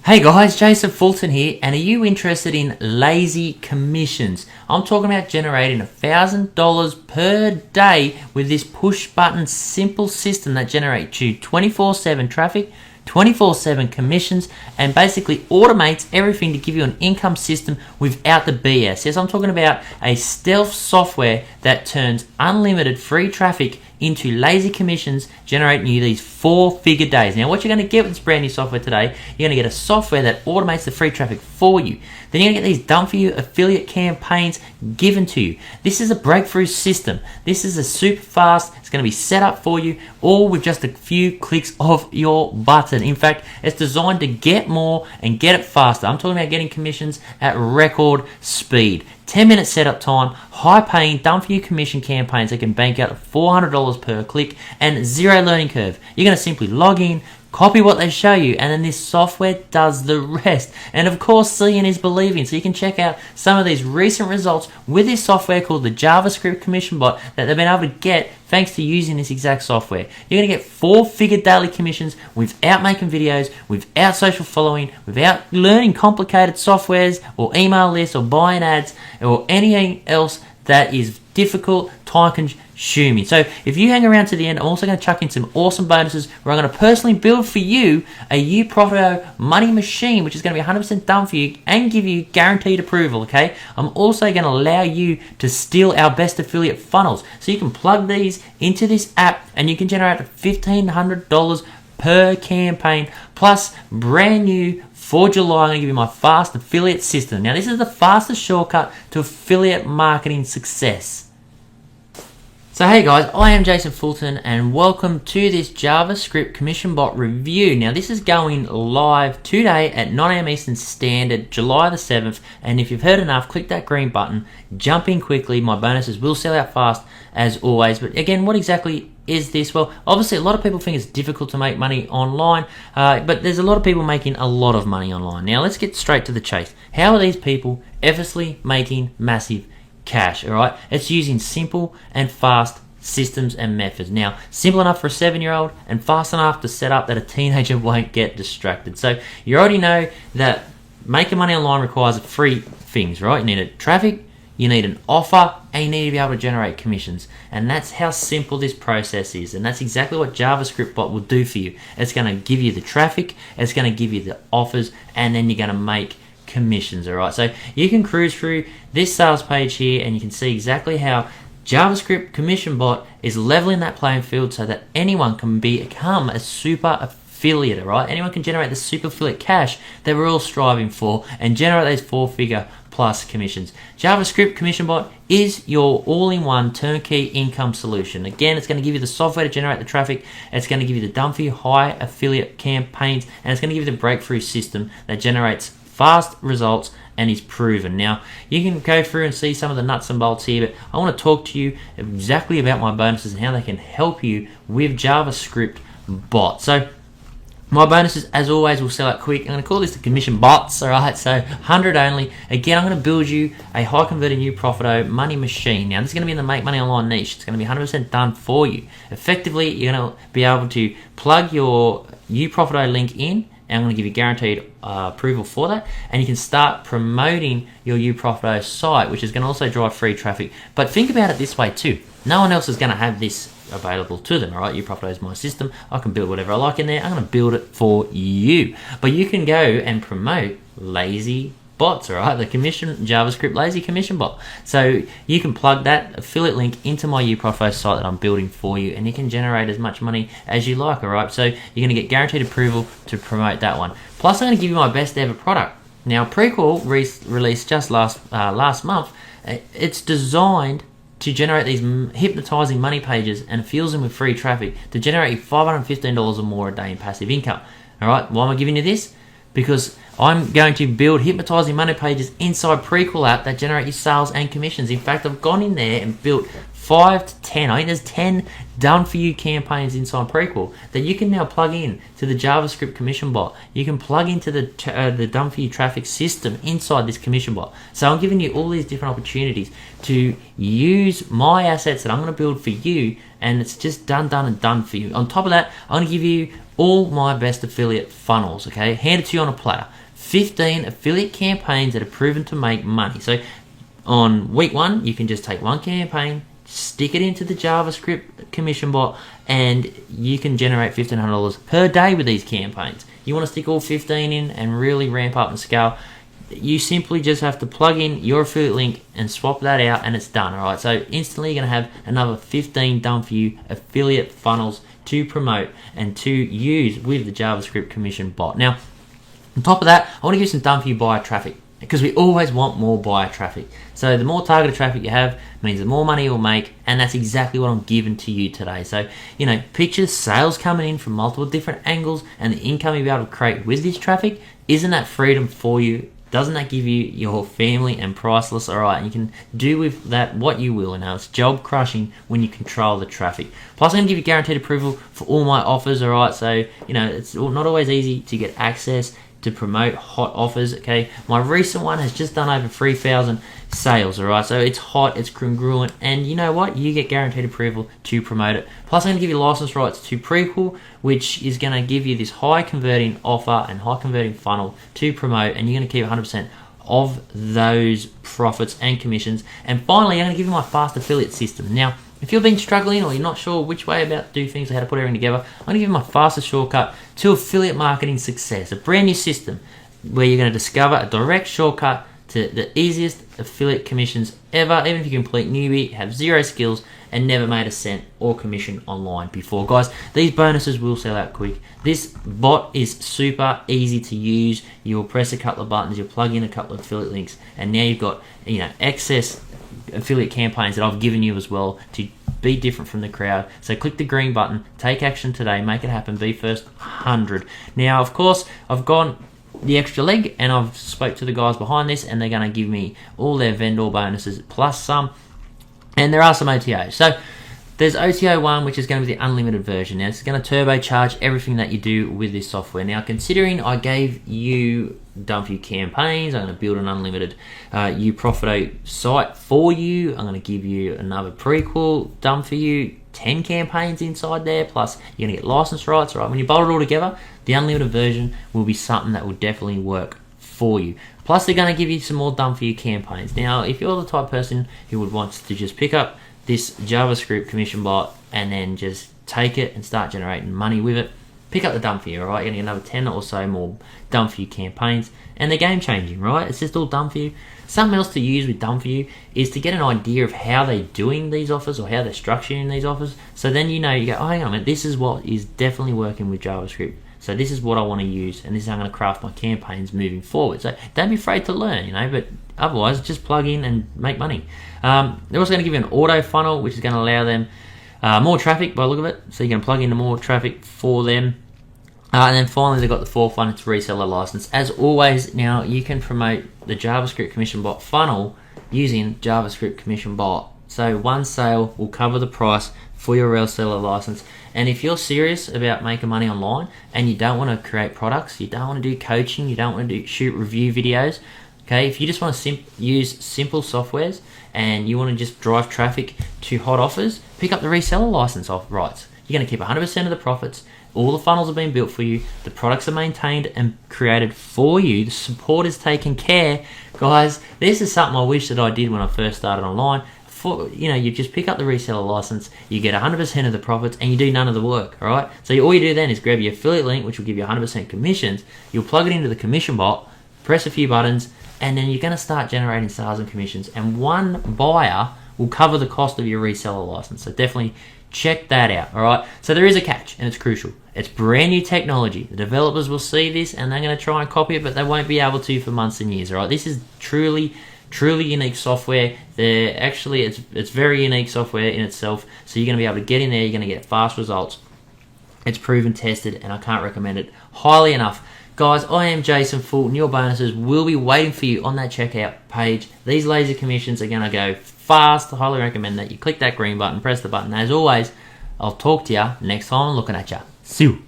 Hey guys, Jason Fulton here, and are you interested in lazy commissions? I'm talking about generating $1,000 per day with this push button simple system that generates you 24/7 traffic, 24/7 commissions, and basically automates everything to give you an income system without the BS. Yes, I'm talking about a stealth software that turns unlimited free traffic into lazy commissions, generating you these 4-figure days. Now, what you're going to get with this brand new software today, you're going to get a software that automates the free traffic for you. Then you're going to get these done for you affiliate campaigns given to you. This is a breakthrough system. This is a super fast. It's going to be set up for you all with just a few clicks of your button. In fact, it's designed to get more and get it faster. I'm talking about getting commissions at record speed. 10-minute setup time, high-paying, done-for-you commission campaigns that can bank out $400 per click, and zero learning curve. You're going to simply log in, copy what they show you, and then this software does the rest. And of course, seeing is believing. So you can check out some of these recent results with this software called the Javascript Commission Bot that they've been able to get thanks to using this exact software. You're going to get 4-figure daily commissions without making videos, without social following, without learning complicated softwares or email lists or buying ads or anything else that is difficult, time-consuming. So if you hang around to the end, I'm also going to chuck in some awesome bonuses where I'm going to personally build for you a uProfito money machine, which is going to be 100% done for you and give you guaranteed approval, okay? I'm also going to allow you to steal our best affiliate funnels. So you can plug these into this app and you can generate $1,500 per campaign, plus brand new for July, I'm going to give you my fast affiliate system. Now, this is the fastest shortcut to affiliate marketing success. So hey guys, I am Jason Fulton and welcome to this JavaScript Commission Bot review. Now this is going live today at 9 AM Eastern Standard, July the 7th, and if you've heard enough, click that green button, jump in quickly. My bonuses will sell out fast as always. But again, what exactly is this? Well, obviously a lot of people think it's difficult to make money online, but there's a lot of people making a lot of money online. Now let's get straight to the chase. How are these people effortlessly making massive cash? All right, it's using simple and fast systems and methods. Now, simple enough for a 7-year-old and fast enough to set up that a teenager won't get distracted. So you already know that making money online requires 3 things, right? You need traffic, you need an offer, and you need to be able to generate commissions. And that's how simple this process is. And that's exactly what JavaScript Bot will do for you. It's going to give you the traffic, it's going to give you the offers, and then you're going to make commissions, all right? So you can cruise through this sales page here and you can see exactly how JavaScript Commission Bot is leveling that playing field so that anyone can become a super affiliate, right? Anyone can generate the super affiliate cash that we're all striving for and generate those 4-figure plus commissions. JavaScript Commission Bot is your all-in-one turnkey income solution. Again, it's going to give you the software to generate the traffic, it's going to give you the done-for-you high affiliate campaigns, and it's going to give you the breakthrough system that generates fast results and is proven. Now, you can go through and see some of the nuts and bolts here, but I want to talk to you exactly about my bonuses and how they can help you with JavaScript Bot. So, my bonuses, as always, will sell out quick. I'm going to call this the commission bots, all right? So 100 only. Again, I'm going to build you a high converting uProfito money machine. Now, this is going to be in the make money online niche. It's going to be 100% done for you. Effectively, you're going to be able to plug your uProfito link in, and I'm going to give you guaranteed approval for that, and you can start promoting your uProfito site, which is going to also drive free traffic. But think about it this way too. No one else is going to have this available to them, all right? uProfito is my system. I can build whatever I like in there. I'm going to build it for you. But you can go and promote lazy bots, all right? The JavaScript lazy commission bot. So you can plug that affiliate link into my uProfito site that I'm building for you, and you can generate as much money as you like, all right? So you're going to get guaranteed approval to promote that one. Plus, I'm going to give you my best ever product. Now, Prequel released just last month. It's designed to generate these hypnotizing money pages and fills them with free traffic to generate you $515 or more a day in passive income. All right, why am I giving you this? Because I'm going to build hypnotizing money pages inside Prequel app that generate you sales and commissions. In fact, I've gone in there and built 5 to 10, I think there's 10 done for you campaigns inside Prequel that you can now plug in to the JavaScript Commission Bot. You can plug into the done for you traffic system inside this Commission Bot. So I'm giving you all these different opportunities to use my assets that I'm going to build for you, and it's just done for you. On top of that, I'm going to give you all my best affiliate funnels, okay? Hand it to you on a platter. 15 affiliate campaigns that are proven to make money. So on week 1, you can just take one campaign, stick it into the JavaScript Commission Bot, and you can generate $1,500 per day with these campaigns. You want to stick all 15 in and really ramp up and scale, you simply just have to plug in your affiliate link and swap that out, and it's done. All right, so instantly you're going to have another 15 done for you affiliate funnels to promote and to use with the JavaScript Commission Bot. Now, on top of that, I want to give you some done for you buyer traffic, because we always want more buyer traffic. So the more targeted traffic you have means the more money you'll make, and that's exactly what I'm giving to you today. So, picture sales coming in from multiple different angles and the income you'll be able to create with this traffic. Isn't that freedom for you? Doesn't that give you your family and priceless? All right, and you can do with that what you will. Now, it's job crushing when you control the traffic. Plus, I'm going to give you guaranteed approval for all my offers. All right, so it's not always easy to get access to promote hot offers. Okay, my recent one has just done over 3,000 sales. All right, so it's hot, it's congruent, and you know what? You get guaranteed approval to promote it. Plus, I'm going to give you license rights to Prequel, which is going to give you this high converting offer and high converting funnel to promote, and you're going to keep 100% of those profits and commissions. And finally, I'm going to give you my fast affiliate system. Now, if you've been struggling or you're not sure which way about to do things or how to put everything together, I'm going to give you my fastest shortcut to affiliate marketing success. A brand new system where you're going to discover a direct shortcut to the easiest affiliate commissions ever, even if you complete newbie, have zero skills, and never made a cent or commission online before. Guys, these bonuses will sell out quick. This bot is super easy to use. You'll press a couple of buttons, you'll plug in a couple of affiliate links, and now you've got excess affiliate campaigns that I've given you as well to be different from the crowd. So click the green button, take action today, make it happen, be first 100. Now, of course, I've gone the extra leg and I've spoke to the guys behind this, and they're going to give me all their vendor bonuses plus some, and there are some OTOs. So there's OTO 1, which is going to be the unlimited version. Now, it's going to turbocharge everything that you do with this software. Now, considering I gave you done for you campaigns, I'm going to build an unlimited UProfito site for you. I'm going to give you another Prequel done for you, 10 campaigns inside there, plus you're going to get license rights. Right, when you bolt it all together, the unlimited version will be something that will definitely work for you. Plus, they're going to give you some more done for you campaigns. Now, if you're the type of person who would want to just pick up this JavaScript Commission Bot and then just take it and start generating money with it, pick up the done for you, all right? You're going to get another 10 or so more done for you campaigns, and they're game changing, right? It's just all done for you. Something else to use with done for you is to get an idea of how they're doing these offers or how they're structuring these offers. So then you go, oh, hang on a minute, this is what is definitely working with JavaScript. So this is what I want to use, and this is how I'm going to craft my campaigns moving forward. So don't be afraid to learn, but otherwise just plug in and make money. They're also going to give you an auto funnel, which is going to allow them more traffic by the look of it. So you're going to plug into more traffic for them. And then finally, they've got the fourth one, it's reseller license. As always, now you can promote the JavaScript Commission Bot funnel using JavaScript Commission Bot. So one sale will cover the price for your reseller license. And if you're serious about making money online and you don't want to create products, you don't want to do coaching, you don't want to shoot review videos, okay, if you just want to use simple softwares and you want to just drive traffic to hot offers, pick up the reseller license rights. You're going to keep 100% of the profits. All the funnels have been built for you. The products are maintained and created for you. The support is taken care. Guys, this is something I wish that I did when I first started online. You just pick up the reseller license, you get 100% of the profits, and you do none of the work, all right? So all you do then is grab your affiliate link, which will give you 100% commissions. You'll plug it into the commission bot, press a few buttons, and then you're going to start generating sales and commissions. And one buyer will cover the cost of your reseller license. So definitely check that out, all right? So there is a catch, and it's crucial. It's brand new technology. The developers will see this, and they're going to try and copy it, but they won't be able to for months and years, all right? This is truly unique software. It's very unique software in itself. So you're going to be able to get in there, you're going to get fast results. It's proven, tested, and I can't recommend it highly enough Guys, I am Jason Fulton. Your bonuses will be waiting for you on that checkout page. These laser commissions are going to go fast. I highly recommend that you click that green button, press the button. As always, I'll talk to you next time I'm looking at you. See you.